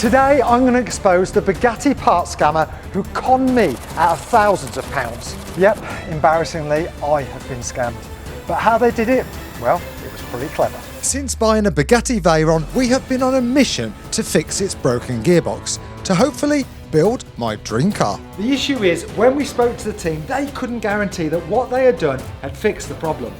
Today I'm going to expose the Bugatti part scammer who conned me out of thousands of pounds. Yep, embarrassingly, I have been scammed. But how they did it? Well, it was pretty clever. Since buying a Bugatti Veyron, we have been on a mission to fix its broken gearbox, to hopefully build my dream car. The issue is, when we spoke to the team, they couldn't guarantee that what they had done had fixed the problem.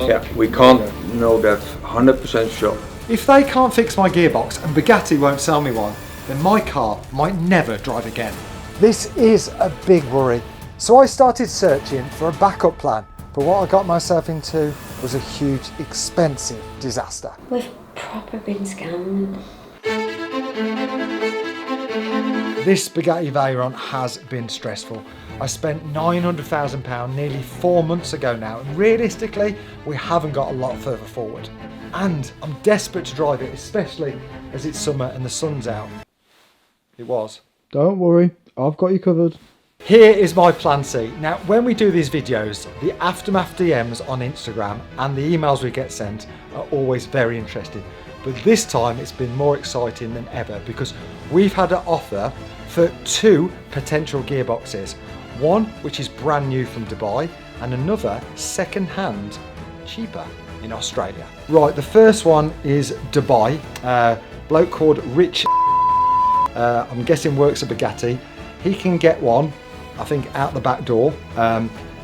Yeah, we can't know that 100% sure. If they can't fix my gearbox and Bugatti won't sell me one, then my car might never drive again. This is a big worry. So I started searching for a backup plan, but what I got myself into was a huge, expensive disaster. We've proper been scammed. This Bugatti Veyron has been stressful. I spent £900,000 nearly 4 months ago now, and realistically, we haven't got a lot further forward. And I'm desperate to drive it, especially as it's summer and the sun's out. It was. Don't worry, I've got you covered. Here is my plan C. Now, when we do these videos, the aftermath DMs on Instagram and the emails we get sent are always very interesting. But this time it's been more exciting than ever because we've had an offer for 2 potential gearboxes. One which is brand new from Dubai and another second hand, cheaper in Australia. Right, the first one is Dubai. Bloke called Rich, I'm guessing works at Bugatti. He can get one, I think, out the back door.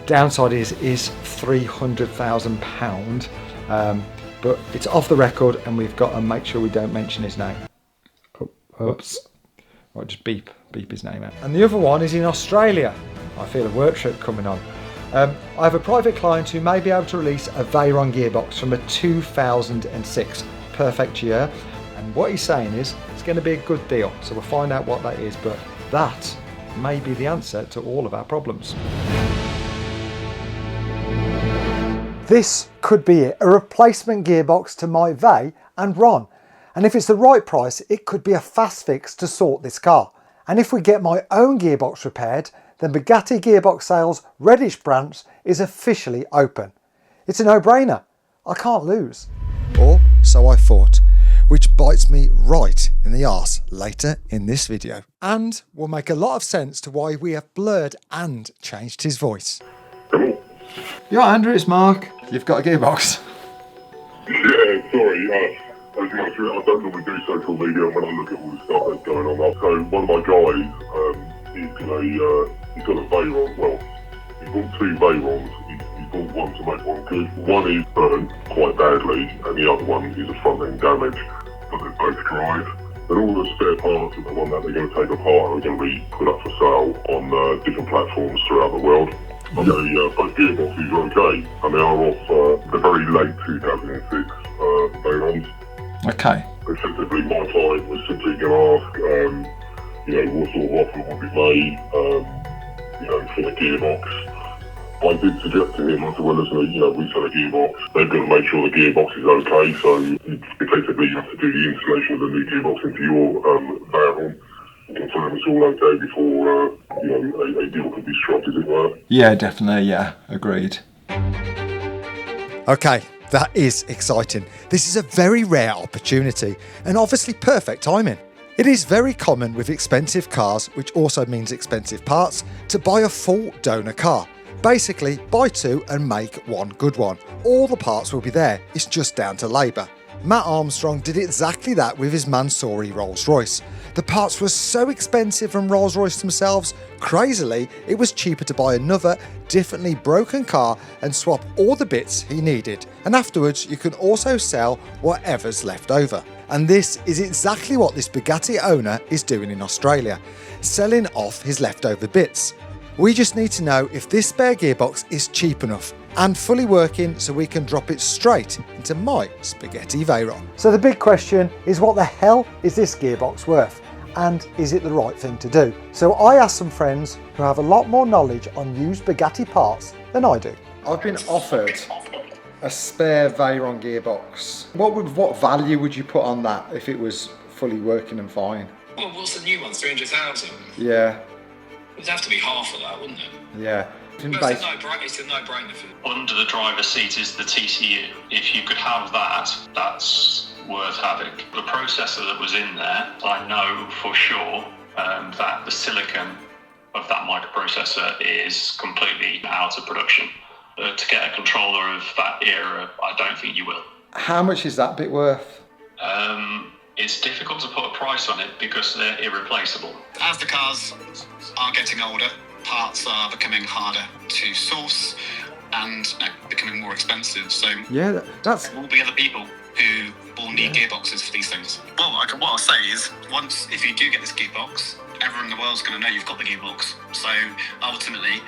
Downside is £300,000. But it's off the record and we've got to make sure we don't mention his name. Oops. Right, just beep his name out. And the other one is in Australia. I feel a work trip coming on. I have a private client who may be able to release a Veyron gearbox from a 2006 perfect year. And what he's saying is it's going to be a good deal. So we'll find out what that is, but that may be the answer to all of our problems. This could be it, a replacement gearbox to my Vey and Ron. And if it's the right price, it could be a fast fix to sort this car. And if we get my own gearbox repaired, then Bugatti Gearbox Sales Reddish branch is officially open. It's a no-brainer. I can't lose. Or so I thought, which bites me right in the arse later in this video. And will make a lot of sense to why we have blurred and changed his voice. Yeah, Andrew, it's Mark. You've got a gearbox. Yeah, sorry. As you know, I don't normally do social media when I look at all the stuff that's going on. So one of my guys, he's got a Veyron. Well, he bought 2 Veyrons. He bought one to make one good. One is burnt quite badly, and the other one is a front end damage. But they both drive. And all the spare parts of the one that they're going to take apart are going to be put up for sale on different platforms throughout the world. Both gearboxes are okay, and they are off the very late 2006 Veyrons. Okay. Effectively, my client was simply going to ask, what sort of offer would be made, for the gearbox. I did suggest to him, I said, well, listen, we sell a gearbox. They've got to make sure the gearbox is okay, so effectively you have to do the installation of the new gearbox into your Veyron. Confirm it's all okay before a deal could be struck, as it were. Yeah, definitely. Yeah, agreed. Okay, that is exciting. This is a very rare opportunity and obviously perfect timing. It is very common with expensive cars, which also means expensive parts, to buy a full donor car. Basically, buy 2 and make one good one. All the parts will be there, it's just down to labour. Matt Armstrong did exactly that with his Mansouri Rolls-Royce. The parts were so expensive from Rolls-Royce themselves, crazily, it was cheaper to buy another, differently broken car and swap all the bits he needed. And afterwards, you can also sell whatever's left over. And this is exactly what this Bugatti owner is doing in Australia, selling off his leftover bits. We just need to know if this spare gearbox is cheap enough and fully working so we can drop it straight into my Spaghetti Veyron. So the big question is, what the hell is this gearbox worth? And is it the right thing to do? So I asked some friends who have a lot more knowledge on used Bugatti parts than I do. I've been offered a spare Veyron gearbox. What value would you put on that if it was fully working and fine? Well, what's the new one? 300,000? Yeah. It'd have to be half of that, wouldn't it? Yeah. It's a no-brainer for you. Under the driver's seat is the TCU. If you could have that, that's worth having. The processor that was in there, I know for sure that the silicon of that microprocessor is completely out of production. To get a controller of that era, I don't think you will. How much is that bit worth? It's difficult to put a price on it because they're irreplaceable. As the cars are getting older, parts are becoming harder to source and becoming more expensive. So Yeah, that's... there will be other people who will need gearboxes for these things. Well, what I'll say is, if you do get this gearbox, everyone in the world's going to know you've got the gearbox. So ultimately,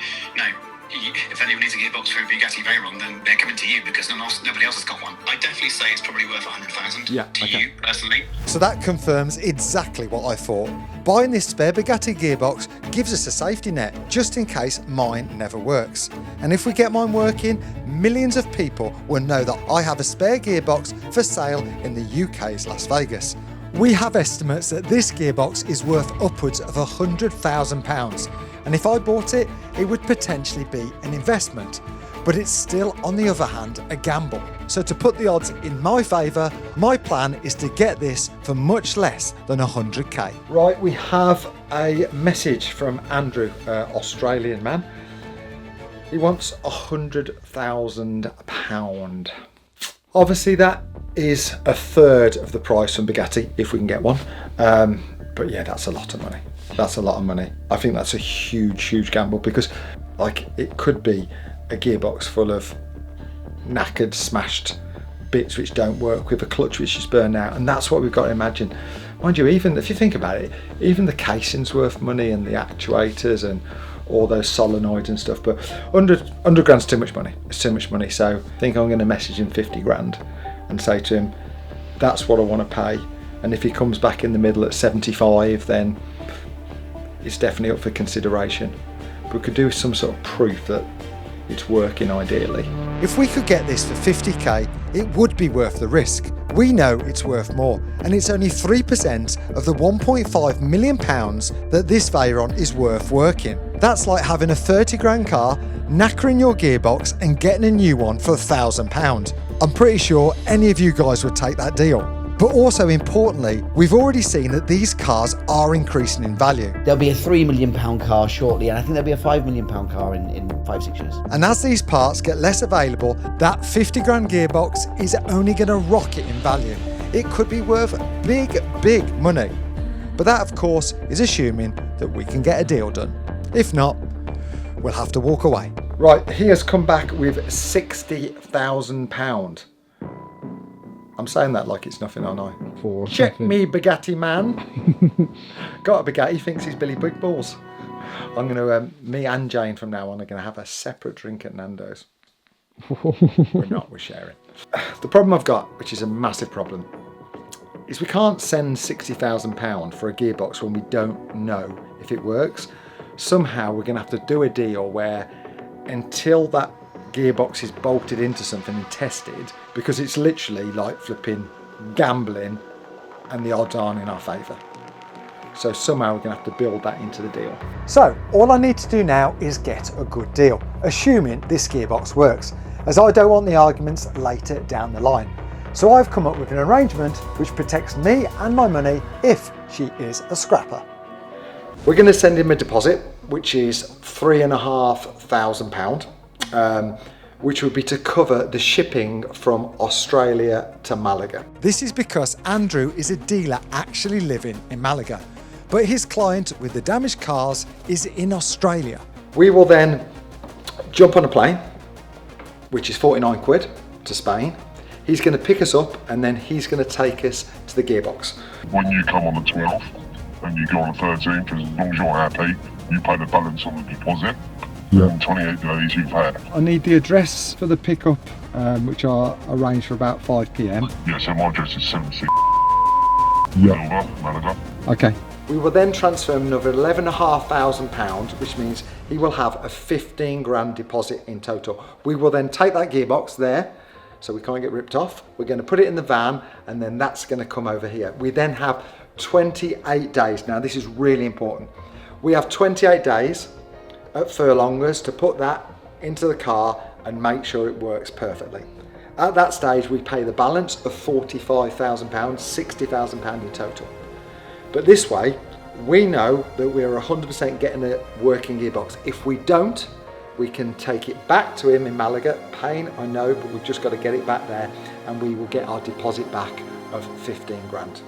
if anyone needs a gearbox for a Bugatti Veyron, then they're coming to you because nobody else has got one. I definitely say it's probably worth 100,000 to you personally. So that confirms exactly what I thought. Buying this spare Bugatti gearbox gives us a safety net, just in case mine never works. And if we get mine working, millions of people will know that I have a spare gearbox for sale in the UK's Las Vegas. We have estimates that this gearbox is worth upwards of £100,000. And if I bought it, it would potentially be an investment. But it's still, on the other hand, a gamble. So to put the odds in my favour, my plan is to get this for much less than 100k. Right, we have a message from Andrew, Australian man. He wants £100,000. Obviously that is a third of the price from Bugatti, if we can get one. But yeah, that's a lot of money. That's a lot of money. I think that's a huge gamble because it could be a gearbox full of knackered, smashed bits which don't work, with a clutch which is burned out, and that's what we've got to imagine. Mind you, even if you think about it, even the casing's worth money and the actuators and all those solenoids and stuff, but 100 grand's too much money. It's too much money. So I think I'm going to message him 50 grand and say to him, that's what I want to pay. And if he comes back in the middle at 75, then it's definitely up for consideration. But we could do some sort of proof that it's working ideally. If we could get this for 50k, it would be worth the risk. We know it's worth more, and it's only 3% of the £1.5 million that this Veyron is worth working. That's like having a 30 grand car, knackering your gearbox and getting a new one for £1,000. I'm pretty sure any of you guys would take that deal. But also importantly, we've already seen that these cars are increasing in value. There'll be a £3 million car shortly, and I think there'll be a £5 million car in 5-6 years. And as these parts get less available, that 50 grand gearbox is only going to rocket in value. It could be worth big money. But that, of course, is assuming that we can get a deal done. If not, we'll have to walk away. Right, he has come back with £60,000. I'm saying that like it's nothing, aren't I? Check me, Bugatti man. Got a Bugatti, thinks he's Billy Big Balls. I'm going to, me and Jane from now on are going to have a separate drink at Nando's. We're not, we're sharing. The problem I've got, which is a massive problem, is we can't send £60,000 for a gearbox when we don't know if it works. Somehow we're going to have to do a deal where until that gearbox is bolted into something and tested, because it's literally like flipping gambling and the odds aren't in our favour. So somehow we're going to have to build that into the deal. So all I need to do now is get a good deal, assuming this gearbox works, as I don't want the arguments later down the line. So I've come up with an arrangement which protects me and my money if she is a scrapper. We're going to send him a deposit, which is £3,500. Which would be to cover the shipping from Australia to Malaga. This is because Andrew is a dealer actually living in Malaga, but his client with the damaged cars is in Australia. We will then jump on a plane, which is 49 quid, to Spain. He's going to pick us up and then he's going to take us to the gearbox. When you come on the 12th and you go on the 13th, as long as you're happy, you pay the balance on the deposit. In 28 days you've had. I need the address for the pickup, which are arranged for about 5 p.m. Yeah, so my address is 76 Malaga. Okay. We will then transfer him another £11,500, which means he will have a 15 grand deposit in total. We will then take that gearbox there, so we can't get ripped off. We're going to put it in the van, and then that's going to come over here. We then have 28 days. Now this is really important. We have 28 days at furlongers to put that into the car and make sure it works perfectly. At that stage, we pay the balance of £45,000, £60,000 in total. But this way, we know that we're 100% getting a working gearbox. If we don't, we can take it back to him in Malaga. Pain, I know, but we've just got to get it back there, and we will get our deposit back of 15 grand.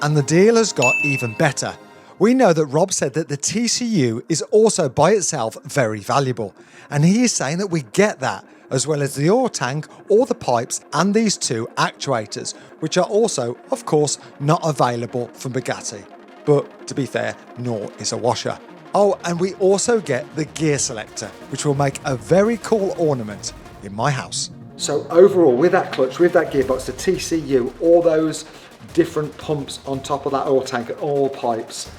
And the deal has got even better. We know that Rob said that the TCU is also by itself very valuable, and he is saying that we get that, as well as the oil tank, all the pipes and these two actuators, which are also, of course, not available from Bugatti. But to be fair, nor is a washer. Oh, and we also get the gear selector, which will make a very cool ornament in my house. So overall, with that clutch, with that gearbox, the TCU, all those different pumps on top of that oil tank and all pipes,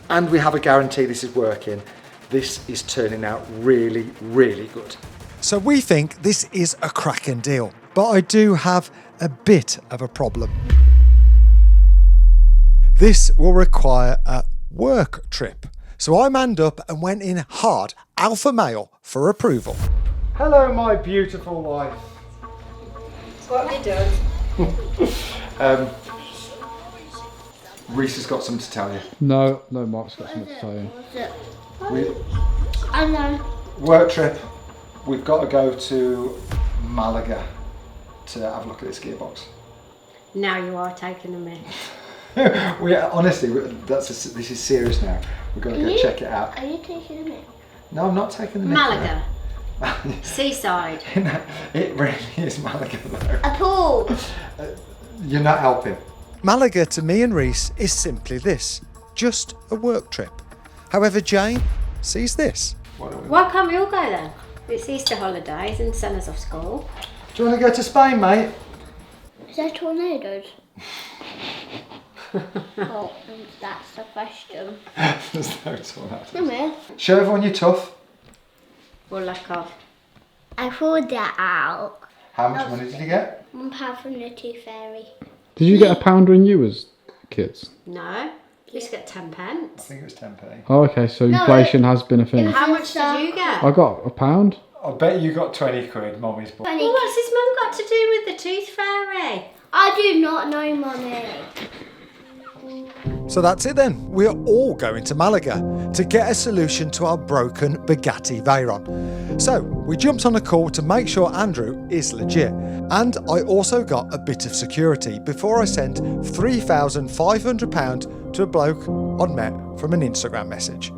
and we have a guarantee this is working, this is turning out really, really good. So we think this is a cracking deal, but I do have a bit of a problem. This will require a work trip. So I manned up and went in hard alpha male for approval. Hello, my beautiful wife. What have you done? Reese has got something to tell you. No, Mark's got something to tell you. I know. Work trip. We've got to go to Malaga to have a look at this gearbox. Now you are taking a mick. Honestly, this is serious now. We've got to go check it out. Are you taking a mick? No, I'm not taking the mick. Malaga. Seaside. No, it really is Malaga though. A pool. You're not helping. Malaga to me and Reese is simply this, just a work trip. However, Jane sees this. Why can't we all go then? It's Easter holidays and summer's off school. Do you want to go to Spain, mate? Is there tornadoes? Oh, that's the question. There's no tornado. Come here. Show everyone you're tough. We'll lack off. I pulled that out. How much money did you get? £1 from the Tooth Fairy. Did you get a pounder in you as kids? No. We used to get 10 I pence. think it was 10p. Oh, okay, so inflation has been a thing. How much did you get? I got £1. I bet you got 20 quid, Mommy's book. Well, what's his mum got to do with the Tooth Fairy? I do not know money. So that's it then. We're all going to Malaga to get a solution to our broken Bugatti Veyron. So we jumped on a call to make sure Andrew is legit. And I also got a bit of security before I sent £3,500 to a bloke I'd met from an Instagram message.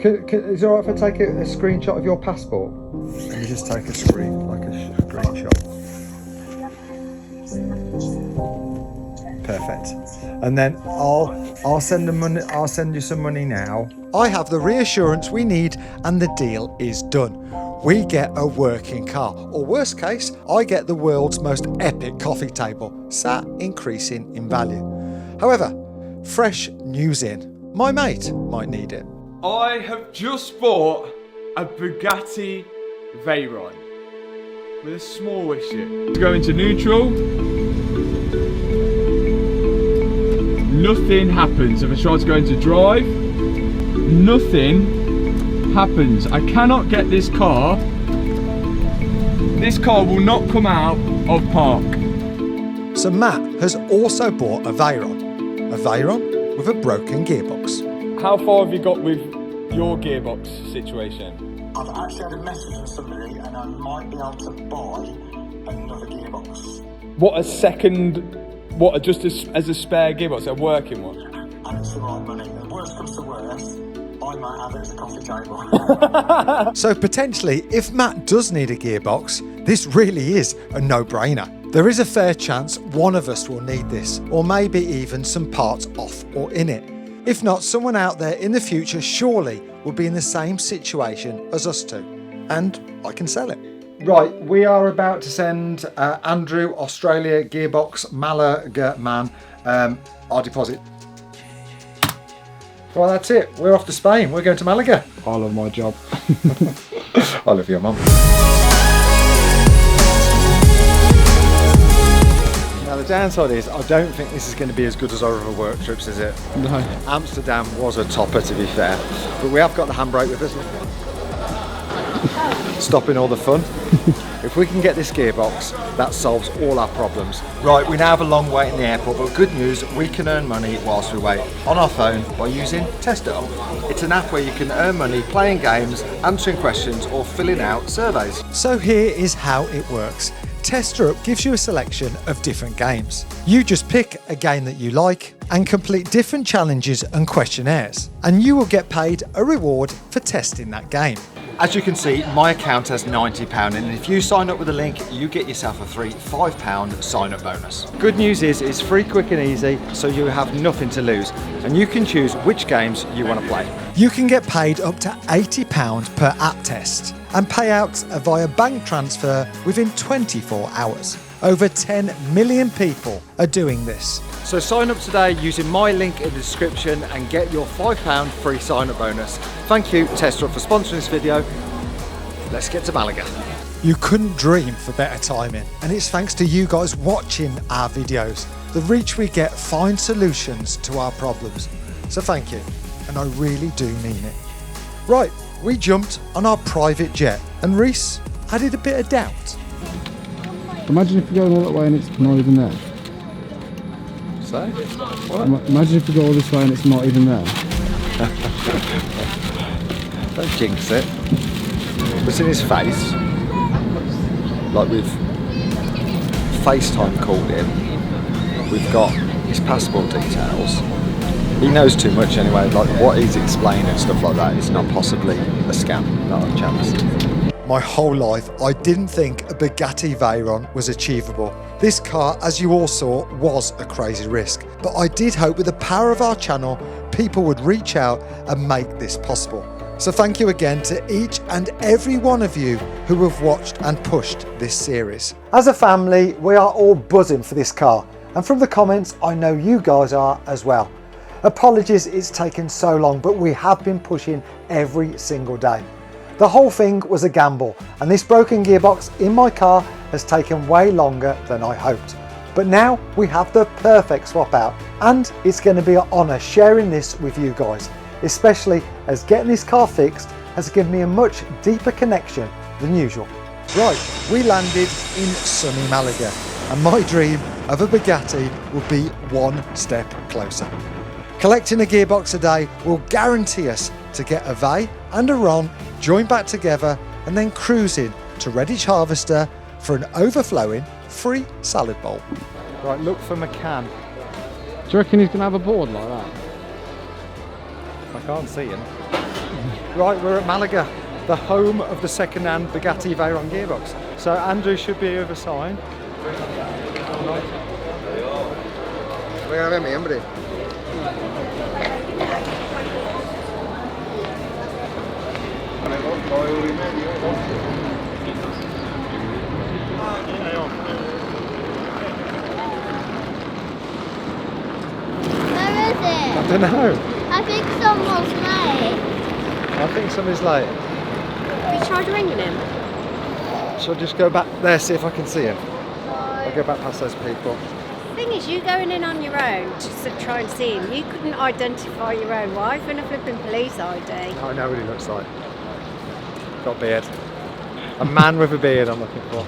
Is it alright if I take a screenshot of your passport? Let me just take a screenshot. Perfect. And then I'll send the money. I'll send you some money now. I have the reassurance we need, and the deal is done. We get a working car, or worst case, I get the world's most epic coffee table, sat increasing in value. However, fresh news in. My mate might need it. I have just bought a Bugatti Veyron with a small issue. Go into neutral. Nothing happens. If I try to go into drive, nothing happens. I cannot get this car. This car will not come out of park. So Matt has also bought a Veyron with a broken gearbox. How far have you got with your gearbox situation? I've actually had a message from somebody and I might be able to buy another gearbox. Just as a spare gearbox, a working one? And it's the right money. The worst comes to worst, I might have it as a coffee table. So potentially, if Matt does need a gearbox, this really is a no-brainer. There is a fair chance one of us will need this, or maybe even some parts off or in it. If not, someone out there in the future surely will be in the same situation as us two. And I can sell it. Right, we are about to send Andrew, Australia, Gearbox, Malaga man, our deposit. Well, that's it. We're off to Spain. We're going to Malaga. I love my job. I love your mum. Now the downside is I don't think this is going to be as good as our other work trips, is it? No. Amsterdam was a topper, to be fair, but we have got the handbrake with us. Stopping all the fun. If we can get this gearbox, that solves all our problems. Right, we now have a long wait in the airport, but good news, we can earn money whilst we wait on our phone by using Test It Up. It's an app where you can earn money playing games, answering questions or filling out surveys. So here is how it works. Tester Up gives you a selection of different games. You just pick a game that you like and complete different challenges and questionnaires, and you will get paid a reward for testing that game. As you can see, my account has £90, and if you sign up with a link, you get yourself a free £5 sign up bonus. Good news is it's free, quick and easy, so you have nothing to lose, and you can choose which games you want to play. You can get paid up to £80 per app test, and payouts are via bank transfer within 24 hours. Over 10 million people are doing this. So sign up today using my link in the description and get your £5 free sign up bonus. Thank you Tester Up for sponsoring this video. Let's get to Malaga. You couldn't dream for better timing, and it's thanks to you guys watching our videos. The reach we get finds solutions to our problems. So thank you, and I really do mean it. Right, we jumped on our private jet, and Reese added a bit of doubt. Imagine if you go all that way and it's not even there. So? What? Imagine if you go all this way and it's not even there. Don't jinx it. What's in his face? Like we've FaceTime called him. We've got his passport details. He knows too much anyway. Like what he's explaining and stuff like that is not possibly a scam. Not a chance. My whole life, I didn't think a Bugatti Veyron was achievable. This car, as you all saw, was a crazy risk. But I did hope with the power of our channel, people would reach out and make this possible. So thank you again to each and every one of you who have watched and pushed this series. As a family, we are all buzzing for this car. And from the comments, I know you guys are as well. Apologies it's taken so long, but we have been pushing every single day. The whole thing was a gamble, and this broken gearbox in my car has taken way longer than I hoped. But now we have the perfect swap out, and it's going to be an honour sharing this with you guys, especially as getting this car fixed has given me a much deeper connection than usual. Right, we landed in sunny Malaga, and my dream of a Bugatti will be one step closer. Collecting a gearbox a day will guarantee us to get a Vey and a Ron joined back together and then cruising to Redditch Harvester for an overflowing free salad bowl. Right, look for McCann. Do you reckon he's going to have a board like that? I can't see him. Right, we're at Malaga, the home of the second-hand Bugatti Veyron gearbox. So Andrew should be over sign. Voy a ver mi hombre. I don't know. I think someone's late. I think somebody's late. Have you tried ringing him? Shall I just go back there, see if I can see him? I'll go back past those people. The thing is, you going in on your own to try and see him, you couldn't identify your own wife in a flipping police ID. I know what he looks like. Got a beard. A man with a beard I'm looking for.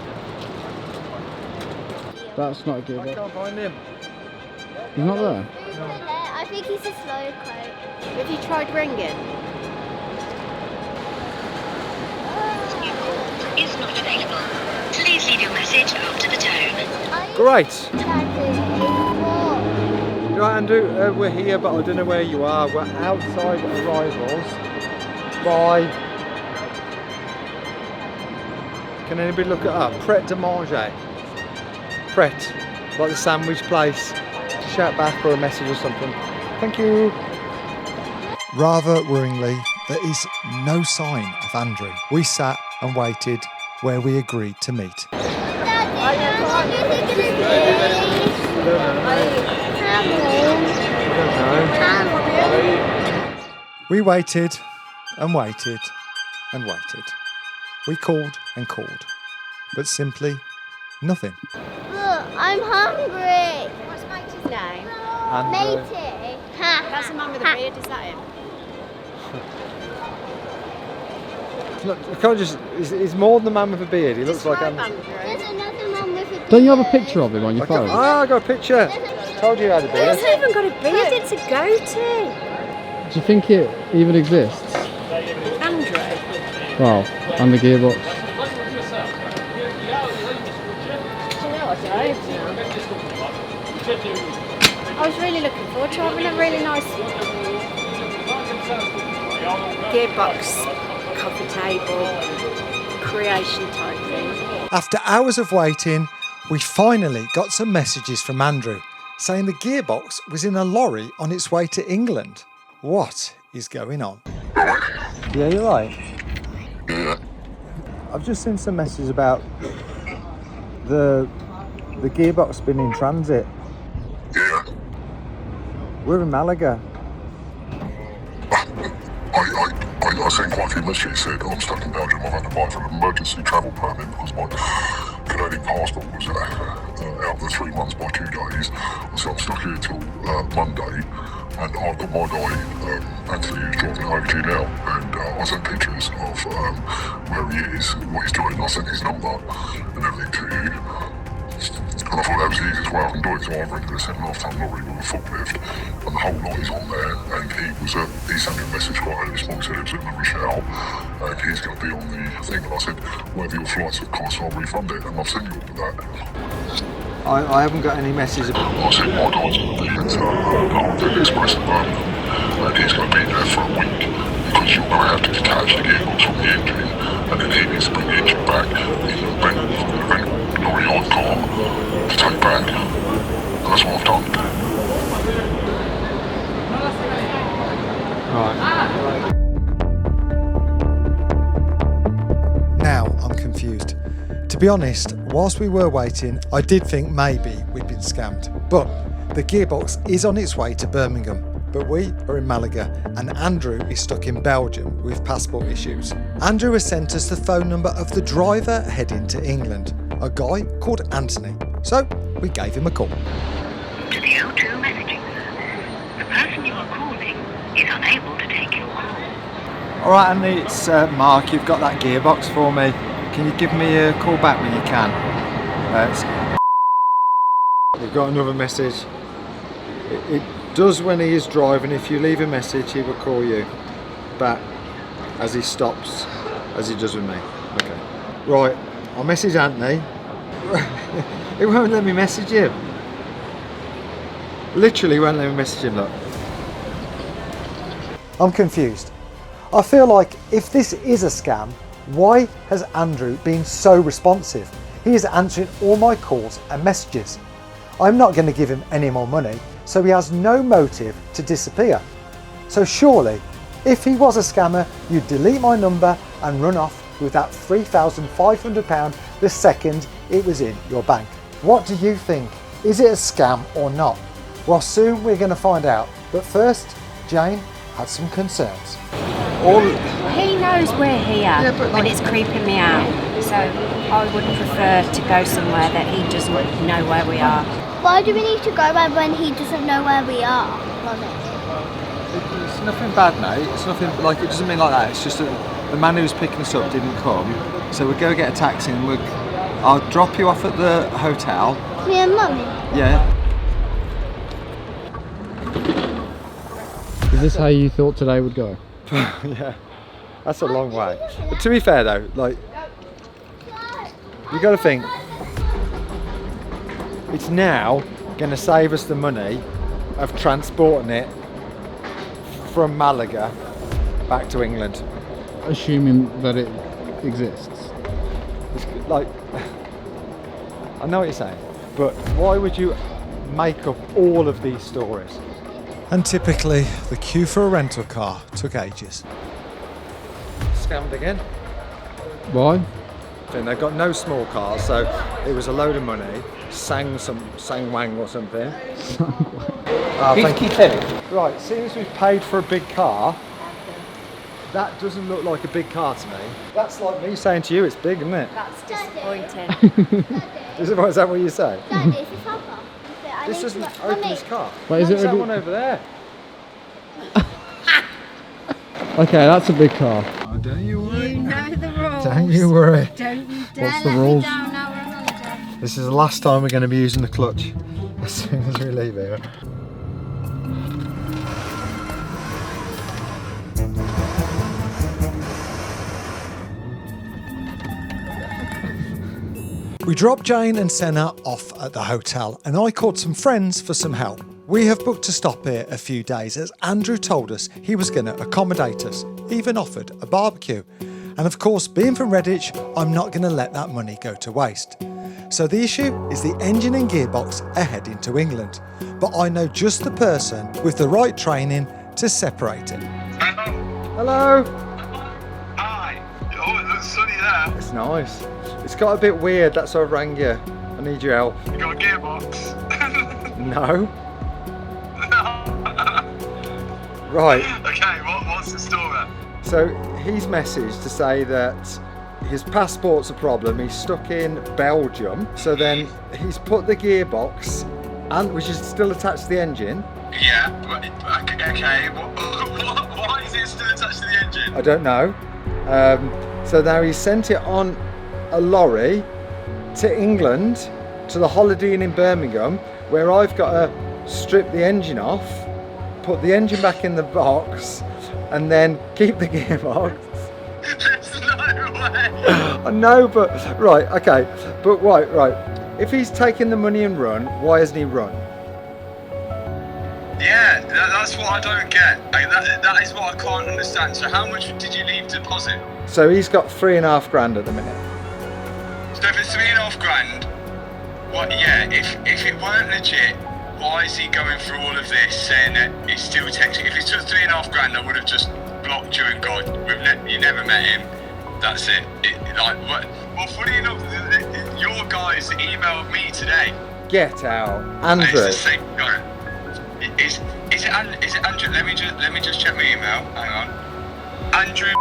That's not a gearbox. I can't find him. He's not there? I think he's a slow coat. Have you tried ringing? Is not available. Please leave your message after the tone. Great. What? Right, Andrew, we're here, but I don't know where you are. We're outside Arrivals by... Can anybody look it up? Pret de Manger. Pret, like the sandwich place. Shout back or a message or something. Thank you. Rather worryingly, there is no sign of Andrew. We sat and waited where we agreed to meet. We waited and waited and waited. We called and called, but simply nothing. Look, I'm hungry. What's mate's name? Matey. That's the man with the beard, is that him? You can't just. He's more than the man with a beard. He looks like Andrew. There's another man with a beard. Don't you have a picture of him on your phone? I got a picture. Told you he had a He beard. hasn't even got a beard, it's a goatee. Do you think it even exists? Andrew. Wow, and the gearbox. Do you know what I don't know? I was really looking forward to having a really nice gearbox coffee table creation type thing. After hours of waiting, we finally got some messages from Andrew saying the gearbox was in a lorry on its way to England. What is going on? Yeah, you're right. I've just seen some messages about the gearbox being in transit. Yeah. We're in Malaga. I sent quite a few messages said I'm stuck in Belgium. I've had to apply for an emergency travel permit because my Canadian passport was out for 3 months by 2 days. So I'm stuck here till Monday, and I've got my guy Anthony who's driving over to you now, and I sent pictures of where he is, what he's doing. I sent his number and everything to you. And I thought that was the easiest way I can do it, so I've rented a 7.5-ton lorry with a forklift, and the whole lot is on there, and he sent me a message quite early this morning, said it was in the Rochelle, and he's going to be on the thing, and I said, whatever your flights have cost, I'll refund it, and I've sent you all of that. I haven't got any messages about... I said, my guy's going to be at the Express in Birmingham, and he's going to be there for a week, because you're going to have to detach the gearbox from the engine, and then he needs to bring the engine back in the rent lorry on car to take back. And that's what I've done. Now I'm confused. To be honest, whilst we were waiting, I did think maybe we'd been scammed. But the gearbox is on its way to Birmingham. But we are in Malaga, and Andrew is stuck in Belgium with passport issues. Andrew has sent us the phone number of the driver heading to England, a guy called Anthony. So we gave him a call. To the O2 messaging. The person you are calling is unable to take your call. Alright Andy, it's Mark, you've got that gearbox for me. Can you give me a call back when you can? We've got another message. It does when he is driving. If you leave a message, he will call you back as he stops, as he does with me. Okay. Right, I'll message Anthony. It won't let me message him. Literally won't let me message him, look. I'm confused. I feel like if this is a scam, why has Andrew been so responsive? He is answering all my calls and messages. I'm not going to give him any more money, so he has no motive to disappear. So surely, if he was a scammer, you'd delete my number and run off with that £3,500 the second it was in your bank. What do you think? Is it a scam or not? Well, soon we're going to find out. But first, Jane had some concerns. He knows we're here, and it's creeping me out. So I would prefer to go somewhere that he doesn't know where we are. Why do we need to go there when he doesn't know where we are, Mummy? It's nothing bad, mate. It's nothing, like, it doesn't mean like that. It's just that the man who was picking us up didn't come. So we'll go get a taxi and I'll drop you off at the hotel. Me and Mummy? Yeah. Is this how you thought today would go? Yeah, that's a long way. But to be fair though, like, you got to think, it's now going to save us the money of transporting it from Malaga back to England. Assuming that it exists. It's like, I know what you're saying, but why would you make up all of these stories? And typically, the queue for a rental car took ages. Scammed again. Why? And they've got no small cars, so it was a load of money. Sang Wang or something. Thank you. Right, seeing as we've paid for a big car, that doesn't look like a big car to me. That's like me saying to you it's big, isn't it? That's disappointing. Is that what you say? Daddy, it's a papa. This doesn't open this car. Wait, is it that one over there? Okay, that's a big car. Oh, don't you worry. You know Don't you worry. Don't you dare What's the let rules? me down now we're on holiday. This is the last time we're going to be using the clutch as soon as we leave here. We dropped Jane and Senna off at the hotel, and I called some friends for some help. We have booked to stop here a few days as Andrew told us he was going to accommodate us, even offered a barbecue. And of course, being from Redditch, I'm not going to let that money go to waste. So the issue is the engine and gearbox are heading to England, but I know just the person with the right training to separate it. Hello. Hi. Oh, it looks sunny there. It's nice. It's got a bit weird, that's why I rang you. I need your help. You got a gearbox? No. Right. Okay, what's the story? So he's messaged to say that his passport's a problem. He's stuck in Belgium. So then he's put the gearbox, and which is still attached to the engine. Yeah, but, okay. Why is it still attached to the engine? I don't know. So now he's sent it on a lorry to England, to the Holiday Inn in Birmingham, where I've got to strip the engine off, put the engine back in the box, and then keep the gearbox. There's no way. I know, but right, okay, but right. If he's taken the money and run, why hasn't he run? Yeah, that's what I don't get. That is what I can't understand. So how much did you leave deposit? So he's got $3,500 at the minute. So if it's $3,500, what? Yeah, if it weren't legit, why is he going through all of this saying that it's still texting? If it's just $3,500, I would have just blocked you and gone. You never met him. That's it. Well, funny enough, your guys emailed me today. Get out, Andrew. It's the same guy. Is it Andrew? Let me just check my email. Hang on. Andrew.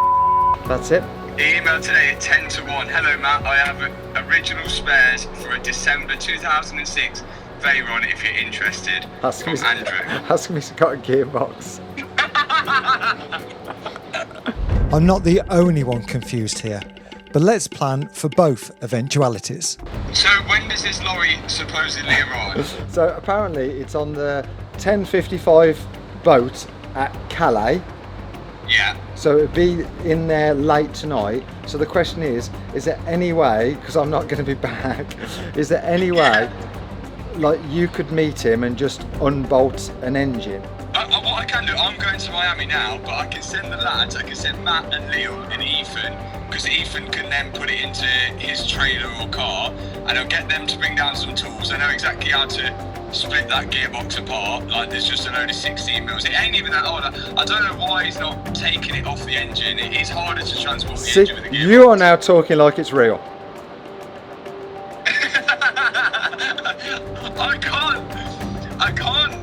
That's it. He emailed today at 10 to 1. Hello, Matt. I have original spares for a December 2006 Veyron if you're interested. From Andrew. Ask me if he's got a gearbox. I'm not the only one confused here, but let's plan for both eventualities. So when does this lorry supposedly arrive? So apparently it's on the 10:55 boat at Calais. Yeah. So it'd be in there late tonight. So the question is there any way, because I'm not going to be back, is there any way like you could meet him and just unbolt an engine? What I can do, I'm going to Miami now, but I can send the lads, I can send Matt and Leo and Ethan, because Ethan can then put it into his trailer or car, and I'll get them to bring down some tools. I know exactly how to split that gearbox apart. Like there's just a load of 16 mils. It ain't even that hard. I don't know why he's not taking it off the engine. It is harder to transport the engine with the gearbox. You are now talking like it's real. I can't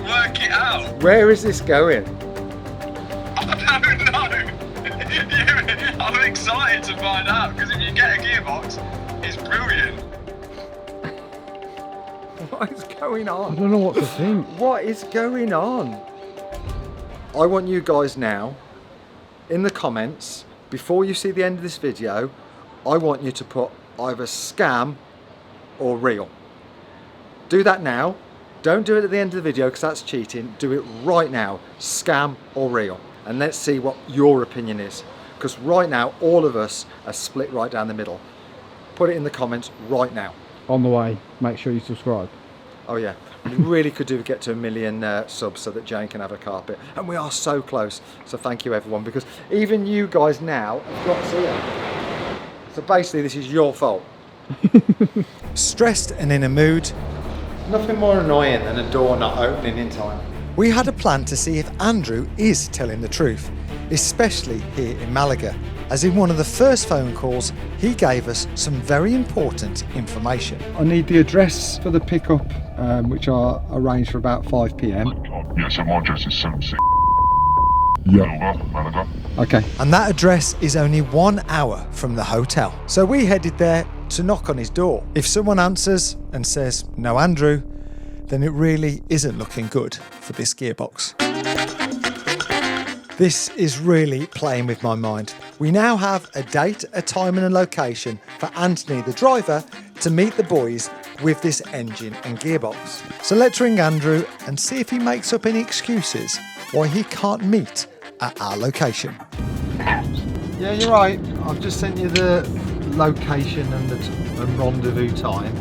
work it out. Where is this going? I don't know. I'm excited to find out, because if you get a gearbox, it's brilliant. What is going on? I don't know what to think. What is going on? I want you guys now, in the comments, before you see the end of this video, I want you to put either scam or real. Do that now. Don't do it at the end of the video because that's cheating. Do it right now. Scam or real. And let's see what your opinion is. Because right now, all of us are split right down the middle. Put it in the comments right now. On the way, make sure you subscribe. Oh yeah, we really could do get to 1 million subs so that Jane can have a carpet. And we are so close. So thank you everyone, because even you guys now have got to see it. So basically this is your fault. Stressed and in a mood, Nothing more annoying than a door not opening in time. we had a plan to see if Andrew is telling the truth, especially here in Malaga, as in one of the first phone calls, he gave us some very important information. I need the address for the pickup, which are arranged for about 5 p.m. Yeah, so my address is 76. Yeah. Malaga. Okay. And that address is only 1 hour from the hotel. So we headed there to knock on his door. If someone answers and says, "No, Andrew," then it really isn't looking good for this gearbox. This is really playing with my mind. We now have a date, a time and a location for Anthony, the driver, to meet the boys with this engine and gearbox. So let's ring Andrew and see if he makes up any excuses why he can't meet at our location. Yeah, you're right. I've just sent you the location and the rendezvous time.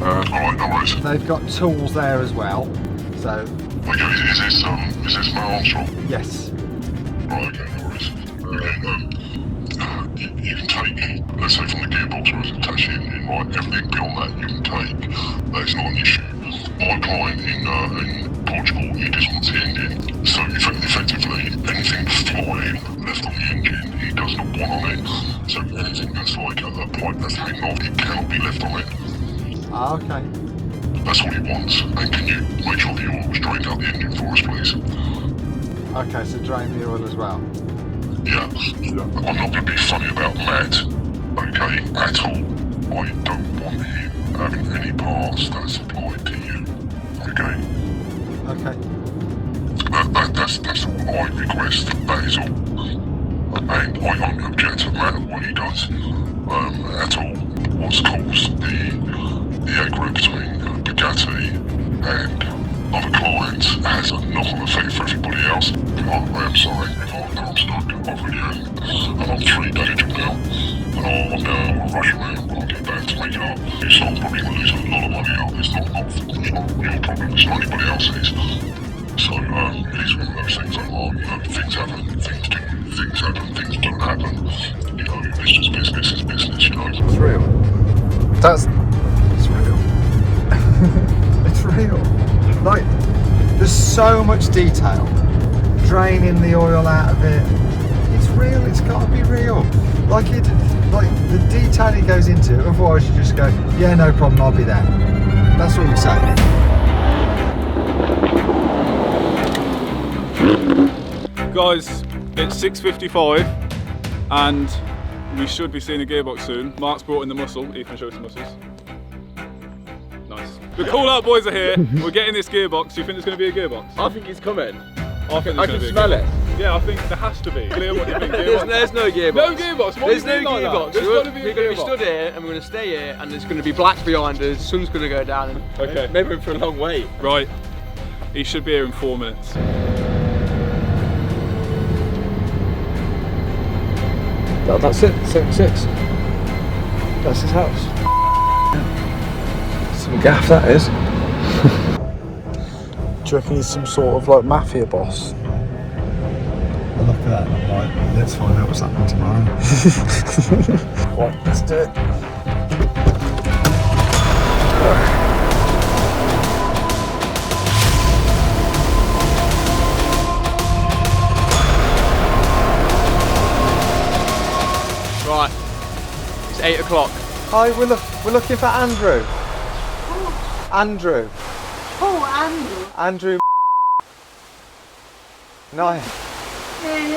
Alright, no worries. They've got tools there as well. So. Okay, is this Mel Armstrong? Yes. Right, okay, no worries. You can take, let's say from the gearbox where it's attached in, right, everything beyond that you can take. That's not an issue. My client in Portugal, he just wants the engine. So effectively, anything flying left on the engine, he does not want on it. So anything that's like a pipe that's hanging off, it cannot be left on it. Ah, okay. That's all he wants. And can you make sure the oil was drained out the engine for us, please? Okay, so drain the oil as well. Yeah. I'm not going to be funny about Matt, okay, at all. I don't want him having any parts that are supplied to you, okay? Okay. That's all I request, that is all. And I don't object to Matt and what he does at all. What's caused the aggro between Bugatti and other clients has a knock-on effect for everybody else. I am sorry if I'm stuck. I really am. And I'm 3 days from now. And I'm now rushing around when I get back to make it up. So I'm probably going to lose a lot of money out. It's not your problem, it's not anybody else's. So it is one of those things like, oh, you know, things happen, things don't happen. You know, it's just business is business, you know. It's real. It's real. It's real. Like, there's so much detail. Draining the oil out of it. It's real, it's gotta be real. Like the detail he goes into, otherwise you just go, yeah, no problem, I'll be there. That's what you say. Guys, it's 6:55 and we should be seeing a gearbox soon. Mark's brought in the muscle. Ethan, show us the muscles. Nice. The call out boys are here. We're getting this gearbox. Do you think there's going to be a gearbox? I think it's coming. I think I can smell it. Yeah, I think there has to be. Liam, what do you think? There's no gearbox. No gearbox? What There's do you no mean like gearbox. that? There's got to be a We're going to be gearbox. stood here and we're going to stay here and there's going to be black behind us, the sun's going to go down and okay. maybe we're for a long wait. Right. He should be here in 4 minutes. That's it, 76. That's his house. Some gaff that is. Do you reckon he's some sort of like mafia boss? I look at that and I'm like, let's find out what's happening tomorrow. Right, let's do it. Right, it's 8 o'clock. Hi, we're looking for Andrew. Andrew. Oh, Andrew. Andrew. No.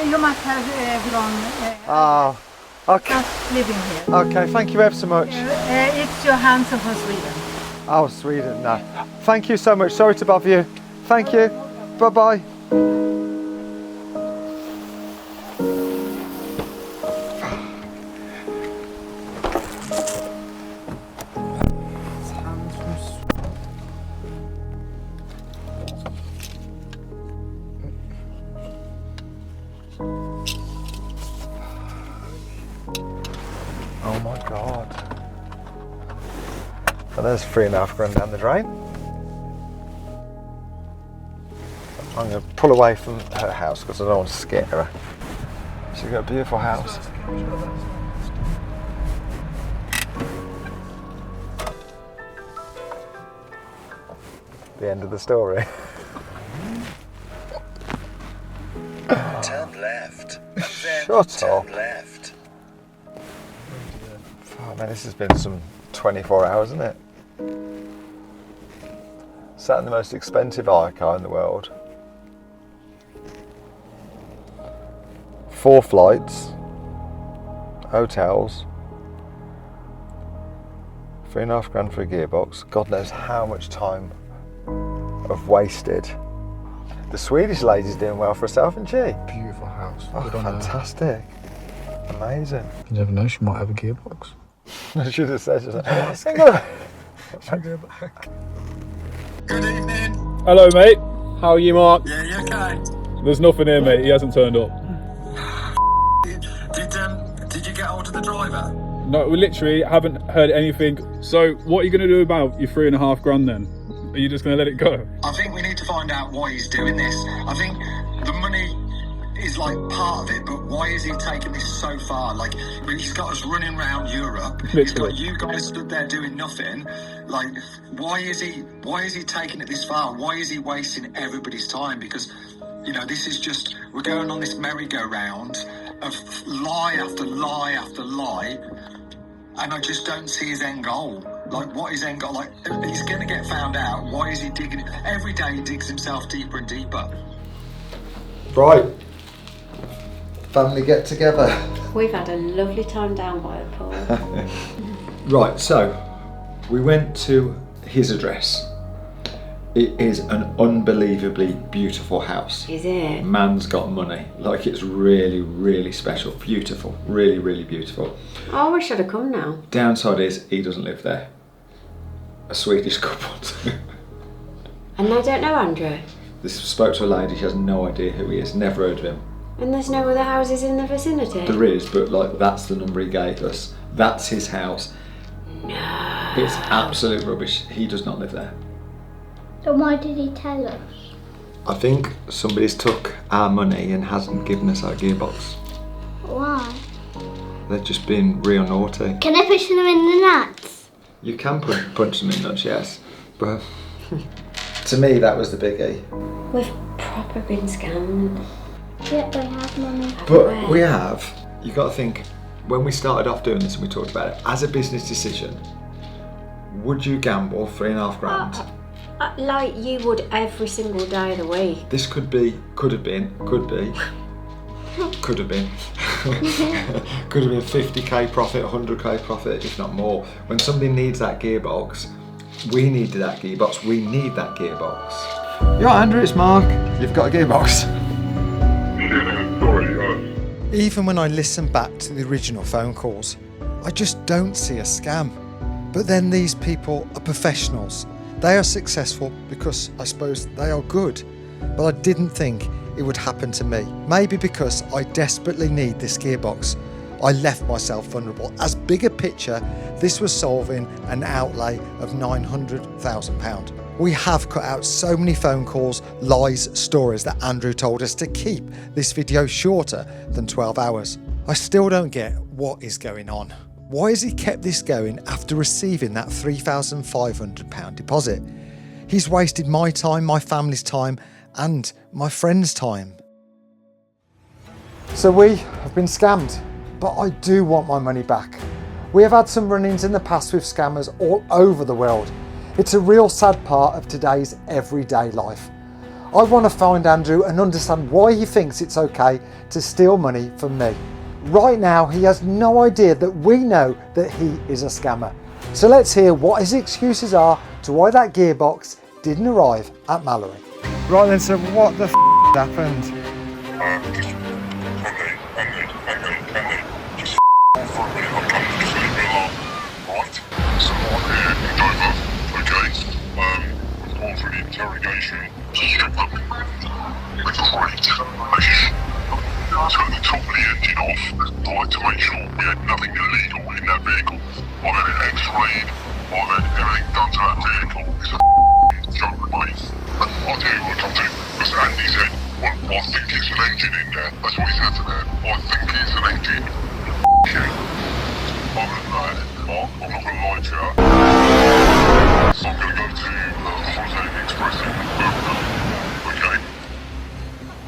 You must have from Oh, okay. living here. Okay, thank you ever so much. It's Johansson from Sweden. Oh, Sweden, no. Thank you so much. Sorry to bother you. Thank you. Bye-bye. Oh my God. And there's 3.5 grand down the drain. I'm going to pull away from her house because I don't want to scare her. She's got a beautiful house. The end of the story. Turn left. Shut up. Turn left. Oh man, this has been some 24 hours, isn't it? Sat in the most expensive hire car in the world. 4 flights, hotels, 3.5 grand for a gearbox. God knows how much time I've wasted. The Swedish lady's doing well for herself, isn't she? Beautiful house. Oh, fantastic. Amazing. You never know, she might have a gearbox. I should have said Good evening. Hello, mate. How are you, Mark? Yeah, you okay? There's nothing here, mate. He hasn't turned up. Did you get hold of the driver? No, we literally haven't heard anything. So, what are you going to do about your £3.5 grand then? Are you just going to let it go? I think we need to find out why he's doing this. I think the money is like part of it, but why is he taking this so far? Like, he's got us running around Europe. He's got you guys stood there doing nothing. Like, why is he taking it this far? Why is he wasting everybody's time? Because, you know, this is just, we're going on this merry-go-round of lie after lie after lie, and I just don't see his end goal. Like, what is end goal? Like, he's going to get found out. Why is he digging it? Every day he digs himself deeper and deeper. Right. Family get together. We've had a lovely time down by the pool. Right, so we went to his address. It is an unbelievably beautiful house. Is it? Man's got money. Like, it's really, really special. Beautiful. Really, really beautiful. Oh, I wish I'd have come now. Downside is he doesn't live there. A Swedish couple. And they don't know Andrew? This spoke to a lady, she has no idea who he is, never heard of him. And there's no other houses in the vicinity? There is, but like, that's the number he gave us. That's his house. No. It's absolute rubbish. He does not live there. Then why did he tell us? I think somebody's took our money and hasn't given us our gearbox. Why? They've just been real naughty. Can I push them in the nuts? You can punch them in nuts, yes. But to me, that was the biggie. We've proper been scammed. Yeah, we have money. But we have. You got to think, when we started off doing this and we talked about it, as a business decision, would you gamble £3.5 grand? Like you would every single day of the week. This could have been, could have been 50k profit, 100k profit, if not more. When somebody needs that gearbox, we needed that gearbox, we need that gearbox. Yeah, Andrew, it's Mark. You've got a gearbox. Even when I listen back to the original phone calls, I just don't see a scam. But then these people are professionals. They are successful because I suppose they are good. But I didn't think it would happen to me. Maybe because I desperately need this gearbox. I left myself vulnerable. As bigger picture, this was solving an outlay of £900,000. We have cut out so many phone calls, lies, stories that Andrew told us to keep this video shorter than 12 hours. I still don't get what is going on. Why has he kept this going after receiving that £3,500 deposit? He's wasted my time, my family's time, and my friend's time. So we have been scammed, but I do want my money back. We have had some run-ins in the past with scammers all over the world. It's a real sad part of today's everyday life. I want to find Andrew and understand why he thinks it's okay to steal money from me. Right now, he has no idea that we know that he is a scammer. So let's hear what his excuses are to why that gearbox didn't arrive at Mallory. Right then, so what the happened? Interrogation. Took the top of the engine off, like to make sure we had nothing illegal in that vehicle. I've had it x-rayed, I've had everything done to that vehicle. It's a joke, mate. I'll tell you what I'll do, because Andy said, well, I think it's an engine in there. That's what he said to them. I think it's an engine. Other than that, Mark, I'm not going to lie to you. So I'm going to go to Holiday Express in Birmingham, okay?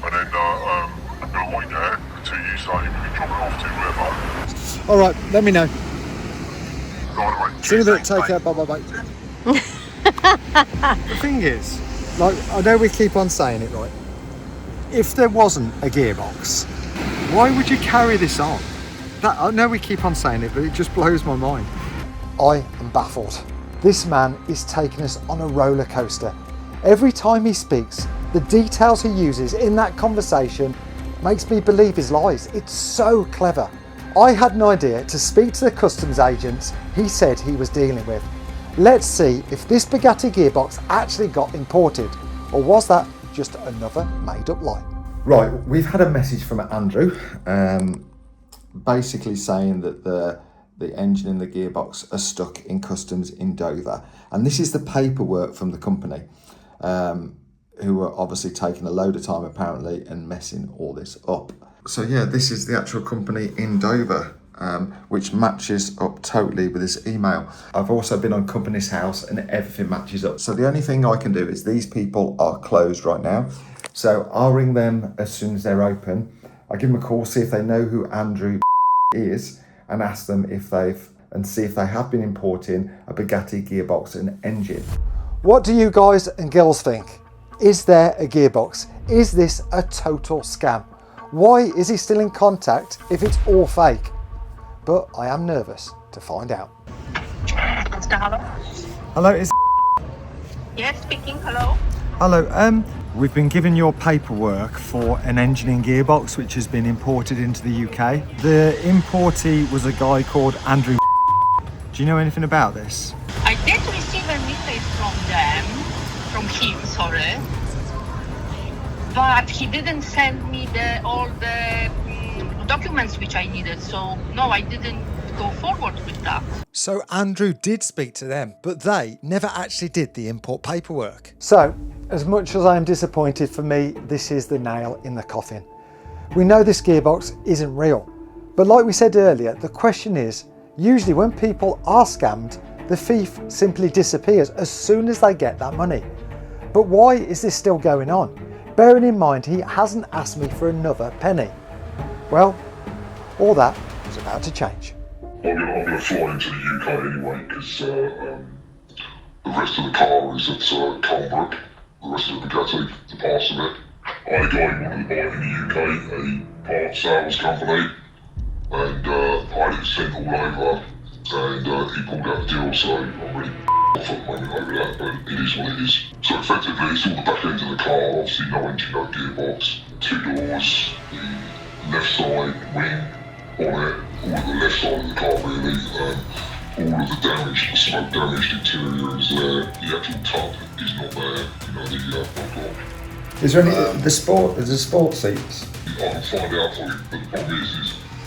And then I'm going to wait there until you say we can drop it off to whoever. All right, let me know. Right away. See you in a bit, take care, bye. The thing is, like, I know we keep on saying it, right? If there wasn't a gearbox, why would you carry this on? That, I know we keep on saying it, but it just blows my mind. I am baffled. This man is taking us on a roller coaster. Every time he speaks, the details he uses in that conversation makes me believe his lies. It's so clever. I had an idea to speak to the customs agents he said he was dealing with. Let's see if this Bugatti gearbox actually got imported, or was that just another made-up lie? Right, we've had a message from Andrew, basically saying that the engine and the gearbox are stuck in customs in Dover, and this is the paperwork from the company, who are obviously taking a load of time apparently and messing all this up. So yeah, this is the actual company in Dover, which matches up totally with this email. I've also been on Company's House and everything matches up. So the only thing I can do is these people are closed right now. So I'll ring them as soon as they're open. I'll give them a call, see if they know who Andrew is, and ask them and see if they have been importing a Bugatti gearbox and engine. What do you guys and girls think? Is there a gearbox? Is this a total scam? Why is he still in contact if it's all fake? But I am nervous to find out. Hello? Hello, is... Yes, speaking. Hello? Hello, we've been given your paperwork for an engine and gearbox which has been imported into the UK. The importee was a guy called Andrew. Do you know anything about this? I did receive a message from him, sorry. But he didn't send me all the documents which I needed, so no, I didn't go forward with that. So Andrew did speak to them, but they never actually did the import paperwork. So, as much as I am disappointed, for me, this is the nail in the coffin. We know this gearbox isn't real, but like we said earlier, the question is, usually when people are scammed, the thief simply disappears as soon as they get that money. But why is this still going on? Bearing in mind he hasn't asked me for another penny. Well, all that is about to change. I'm going to fly into the UK anyway, because the rest of the car is at Colnbrook, the rest of the Bugatti, the parts of it. I had a guy who wanted to buy it in the UK, a parts sales company, and I had it sent all over, and he pulled out the deal, so I'm really off at the moment over that, but it is what it is. So effectively, it's all the back end of the car, obviously no engine, no gearbox, 2 doors, the left side wing on it, all of the left side of the car really, all of the damage, the smoke damaged interior is there, the actual tub is not there, you know, the bug. Is there any, the sport seats? I can find out for you, but the problem is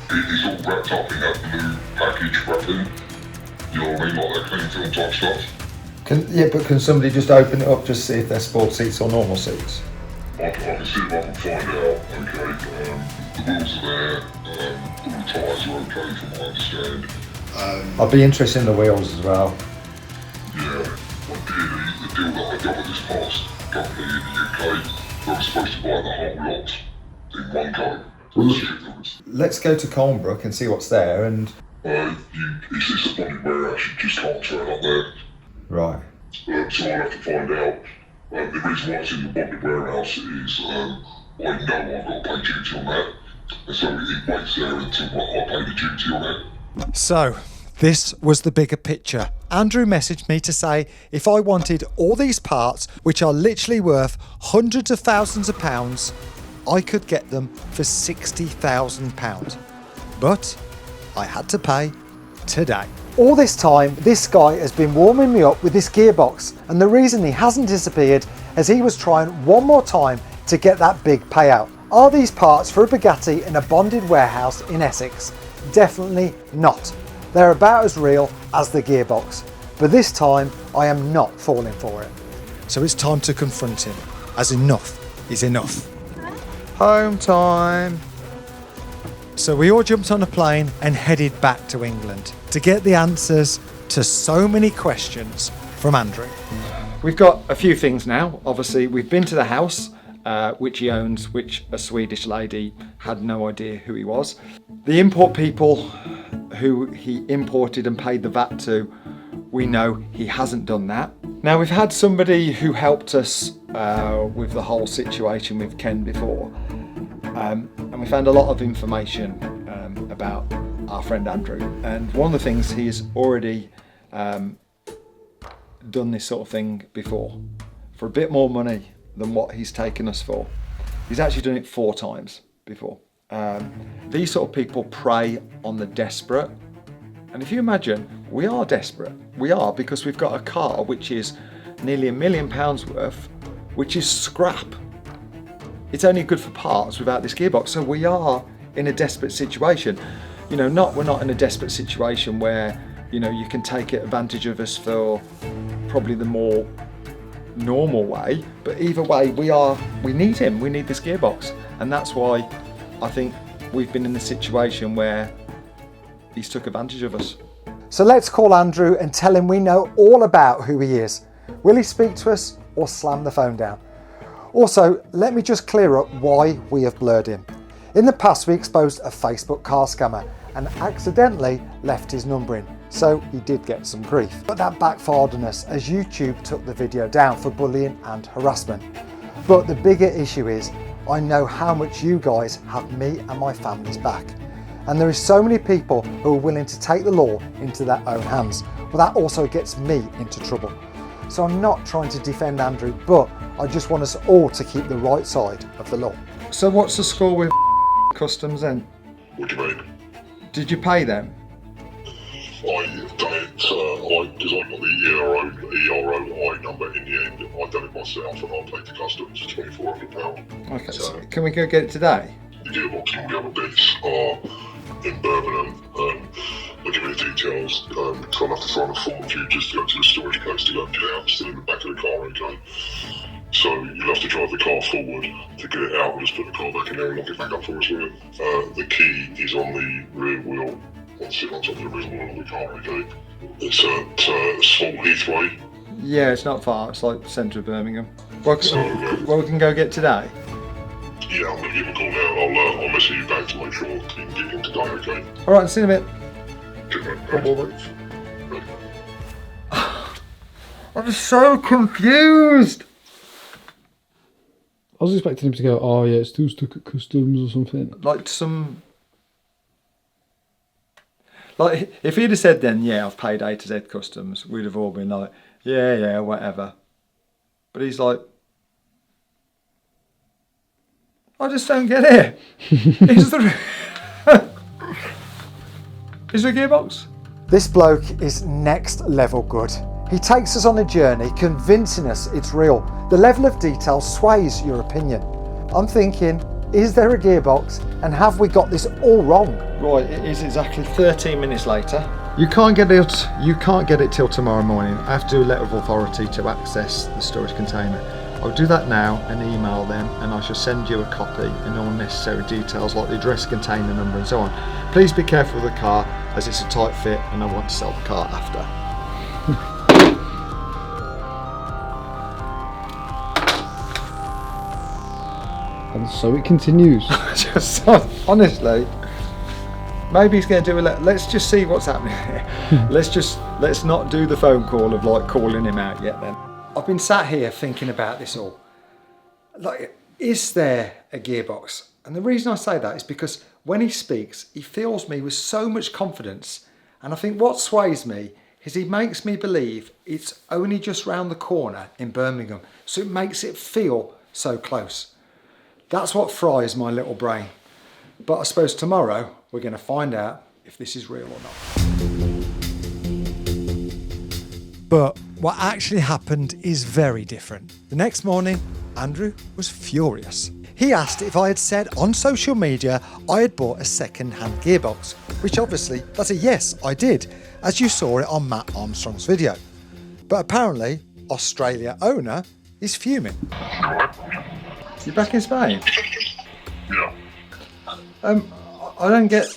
it's all wrapped up in that blue package wrapping, you know what I mean, like that clean film type stuff. Can somebody just open it up, just see if they're sport seats or normal seats? I can see if I can find out, okay, the wheels are there, all the tyres are okay from what I understand. I'd be interested in the wheels as well. Yeah, ideally the deal that I got with this past company in the UK, they were supposed to buy the whole lot in one go. Let's go to Colnbrook and see what's there, and... It's a bonded warehouse, you just can't turn up there. Right. So I'll have to find out. The reason why it's in the bonded warehouse is I know I've got to pay duty on that, and so it waits there until I pay the duty on it. So, this was the bigger picture. Andrew messaged me to say if I wanted all these parts, which are literally worth hundreds of thousands of pounds, I could get them for £60,000. But I had to pay today. All this time, this guy has been warming me up with this gearbox, and the reason he hasn't disappeared is he was trying one more time to get that big payout. Are these parts for a Bugatti in a bonded warehouse in Essex? Definitely not. They're about as real as the gearbox, but this time I am not falling for it. So it's time to confront him, as enough is enough. Home time. So we all jumped on a plane and headed back to England to get the answers to so many questions from Andrew. We've got a few things now. Obviously, we've been to the house, which he owns, which a Swedish lady had no idea who he was. The import people who he imported and paid the VAT to, we know he hasn't done that. Now, we've had somebody who helped us with the whole situation with Ken before. And we found a lot of information about our friend Andrew. And one of the things he's already done this sort of thing before for a bit more money than what he's taken us for. He's actually done it 4 times before. These sort of people prey on the desperate. And if you imagine, we are desperate. We are, because we've got a car which is nearly £1 million worth, which is scrap. It's only good for parts without this gearbox. So we are in a desperate situation. You know, we're not in a desperate situation where, you know, you can take advantage of us for probably the more normal way. But either way, we need him. We need this gearbox. And that's why I think we've been in the situation where he's took advantage of us. So let's call Andrew and tell him we know all about who he is. Will he speak to us or slam the phone down? Also, let me just clear up why we have blurred him. In the past, we exposed a Facebook car scammer and accidentally left his number in, so he did get some grief. But that backfired on us as YouTube took the video down for bullying and harassment. But the bigger issue is, I know how much you guys have me and my family's back. And there is so many people who are willing to take the law into their own hands. Well, that also gets me into trouble. So I'm not trying to defend Andrew, but I just want us all to keep the right side of the law. So what's the score with customs then? What do you mean? Did you pay them? I've done it, because I got the EROI number in the end. I've done it myself and I paid the customs £2,400. Okay, so can we go get it today? The gearbox and the other bits are in Birmingham. I'll give you the details, because I'll have to sign a form for you just to go to the storage place to go and get it out. Still in the back of the car, okay? So you'll have to drive the car forward to get it out. We'll just put the car back in there and lock it back up for us, will you? The key is on the rear wheel. I'll sit on top of the rear wheel of the car, okay? It's at Salt Heathway. Yeah, it's not far. It's like centre of Birmingham. Well, we can go get today. Yeah, I'm going to give a call now. I'll message you back to make sure you can get in today, okay? All right, see you in a bit. I'm so confused. I was expecting him to go, oh yeah, it's still stuck at customs or something. Like some... Like, if he'd have said then, yeah, I've paid A to Z customs, we'd have all been like, yeah, whatever. But he's like, I just don't get it. Is there a gearbox? This bloke is next level good. He takes us on a journey, convincing us it's real. The level of detail sways your opinion. I'm thinking, is there a gearbox and have we got this all wrong? Right, it is exactly 13 minutes later. You can't get it till tomorrow morning. I have to do a letter of authority to access the storage container. I'll do that now and email them, and I shall send you a copy and all necessary details like the address, container number and so on. Please be careful with the car as it's a tight fit and I want to sell the car after. And so it continues. Just honestly, maybe he's going to do a let's just see what's happening here. let's not do the phone call of like calling him out yet then. I've been sat here thinking about this all. Like, is there a gearbox? And the reason I say that is because when he speaks, he fills me with so much confidence. And I think what sways me is he makes me believe it's only just round the corner in Birmingham. So it makes it feel so close. That's what fries my little brain. But I suppose tomorrow we're going to find out if this is real or not. But what actually happened is very different. The next morning, Andrew was furious. He asked if I had said on social media I had bought a second-hand gearbox, which obviously, that's a yes, I did, as you saw it on Matt Armstrong's video. But apparently, Australia owner is fuming. You back in Spain? Yeah. I don't get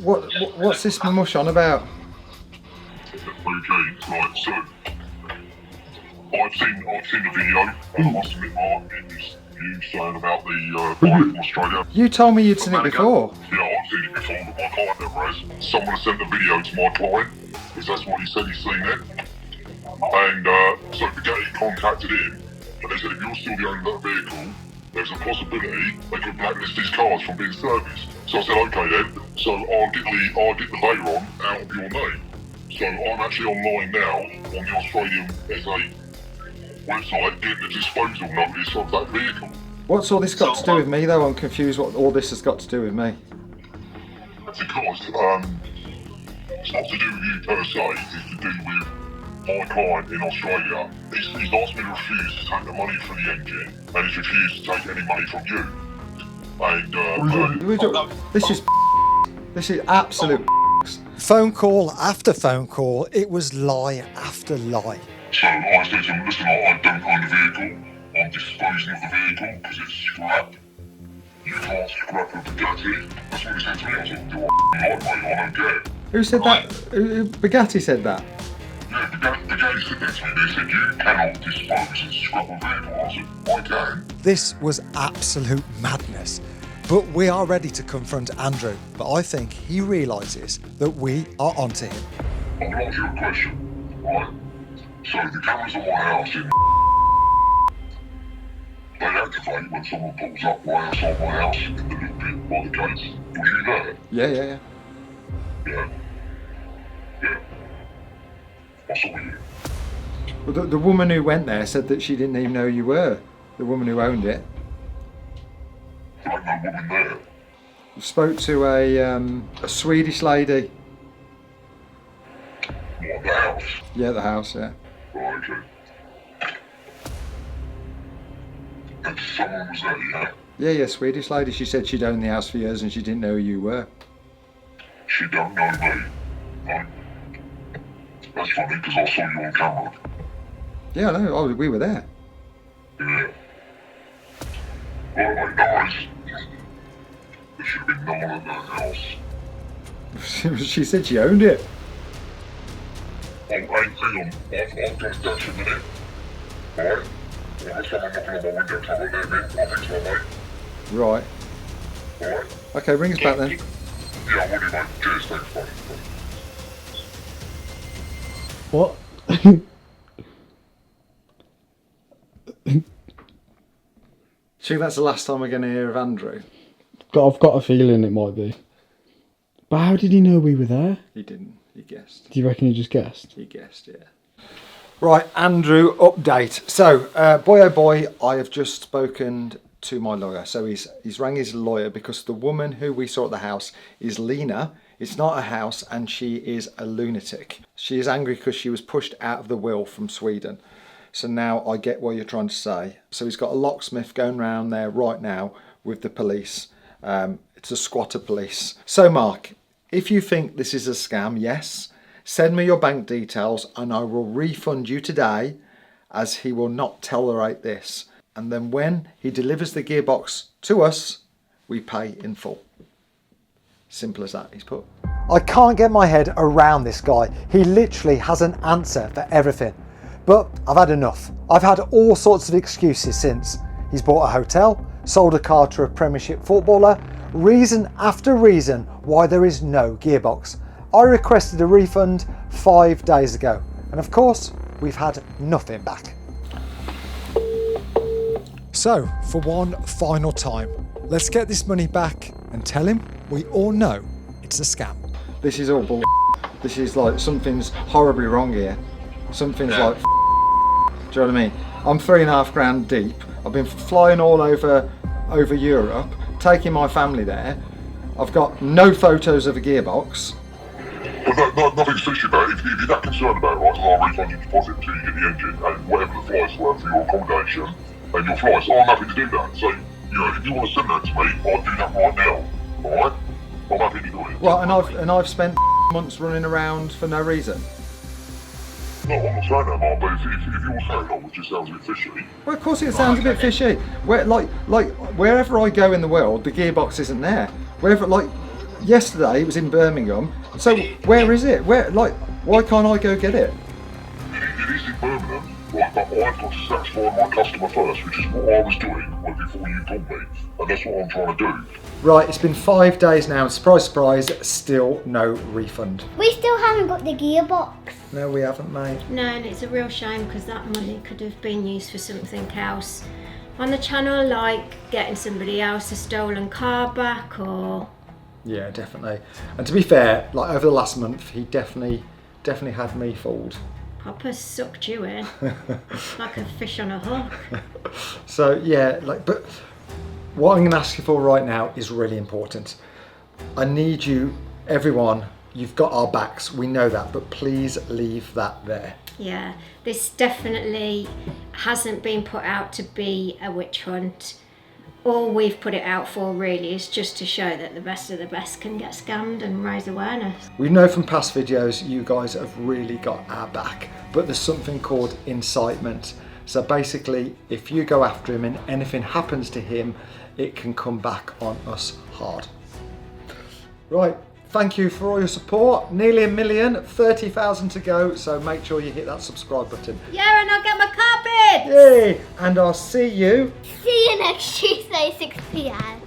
what's this mush on about? Okay, right, so I've seen the video, and I must admit, Mark, it was you saying about the buy from Australia. You told me you'd seen it before. Yeah, I've seen it before, but my client never has. Someone has sent the video to my client, because that's what he said he's seen it. And so Bugatti contacted him, and they said if you're still the owner of that vehicle, there's a possibility they could blacklist these cars from being serviced. So I said, okay then, so I'll get the Veyron out of your name. So I'm actually online now on the Australian SA website getting the disposal notice of that vehicle. What's all this got to do with me though? I'm confused what all this has got to do with me. Because it's not to do with you per se, it's to do with my client in Australia. He's asked me to refuse to take the money from the engine, and he's refused to take any money from you. And this is absolute. Phone call after phone call, it was lie after lie. So I said to him, listen, I don't own the vehicle. I'm disposing of the vehicle because it's scrap. You can't scrap a Bugatti. That's what he said to me. I said, do I like, mate? I don't care. Who said that? Bugatti said that? Yeah, Bugatti said that to me. They said, you cannot dispose and scrap a vehicle. I said, I can. This was absolute madness. But we are ready to confront Andrew. But I think he realises that we are onto him. I'm going to ask you a question, right? So the cameras on my house they activate when someone pulls up right outside my house in the little bit by the gates. Was you there? Yeah. Yeah. I saw you. Well, the woman who went there said that she didn't even know who you were. The woman who owned it. There ain't no woman there. Spoke to a Swedish lady. What, the house? Yeah, the house, yeah. Right, okay. And someone was there, yeah? Yeah, Swedish lady. She said she'd owned the house for years and she didn't know who you were. She don't know me. No. That's funny because I saw you on camera. Yeah, I know. We were there. Yeah. Well, mate, nice. There should have been no one in that house. She said she owned it. Oh, hang on. I've just dash a minute. Alright? Well, there's someone knocking on my window, so I'll let them in. I think so, mate. Right. Alright? Okay, ring us back then. Yeah, I will do, mate. Cheers, thanks, mate. What? Do you think that's the last time we're going to hear of Andrew? I've got a feeling it might be. But how did he know we were there? He didn't. He guessed. Do you reckon he just guessed? He guessed, yeah. Right, Andrew, update. So, boy oh boy, I have just spoken to my lawyer. So he's rang his lawyer because the woman who we saw at the house is Lena. It's not a house and she is a lunatic. She is angry because she was pushed out of the will from Sweden. So now I get what you're trying to say. So he's got a locksmith going around there right now with the police. It's a squatter police. So Mark, if you think this is a scam, yes, send me your bank details and I will refund you today, as he will not tolerate this. And then when he delivers the gearbox to us, we pay in full. Simple as that, he's put. I can't get my head around this guy. He literally has an answer for everything. But I've had enough. I've had all sorts of excuses since. He's bought a hotel, sold a car to a Premiership footballer, reason after reason why there is no gearbox. I requested a refund 5 days ago, and of course, we've had nothing back. So, for one final time, let's get this money back and tell him we all know it's a scam. This is all bull. This is like something's horribly wrong here. Something's like. Do you know what I mean? I'm $3,500 deep. I've been flying all over Europe, taking my family there. I've got no photos of a gearbox. But nothing's fishy about it. If you're that concerned about it, right, I'll refund your deposit until you get the engine and whatever the flights were for your accommodation and your flights. I'm happy to do that. So, you know, if you want to send that to me, I'll do that right now. Alright? I'm happy to do it. Well, and I've spent months running around for no reason. No, I'm not saying that, Mark, but if you're saying that, which just sounds a bit fishy. Well, of course it sounds a bit fishy. Wherever I go in the world, the gearbox isn't there. Yesterday it was in Birmingham. So where is it? Why can't I go get it? It is in Birmingham, right, but I've got to satisfy my customer first, which is what I was doing before you called me, and that's what I'm trying to do. Right, it's been 5 days now, surprise, surprise, still no refund. We still haven't got the gearbox. No, we haven't, mate. No, and it's a real shame because that money could have been used for something else on the channel, like getting somebody else a stolen car back or... Yeah, definitely. And to be fair, like over the last month, he definitely had me fooled. Papa sucked you in like a fish on a hook. So yeah, but what I'm going to ask you for right now is really important. I need you, everyone, you've got our backs, we know that, but please leave that there. Yeah, this definitely hasn't been put out to be a witch hunt. All we've put it out for really is just to show that the best of the best can get scammed and raise awareness. We know from past videos you guys have really got our back, but there's something called incitement. So basically, if you go after him and anything happens to him, it can come back on us hard. Right, thank you for all your support. Nearly 1 million, 30,000 to go, so make sure you hit that subscribe button. Yeah, and I'll get my carpet! Yay! And I'll see you See you next Tuesday, 6 p.m.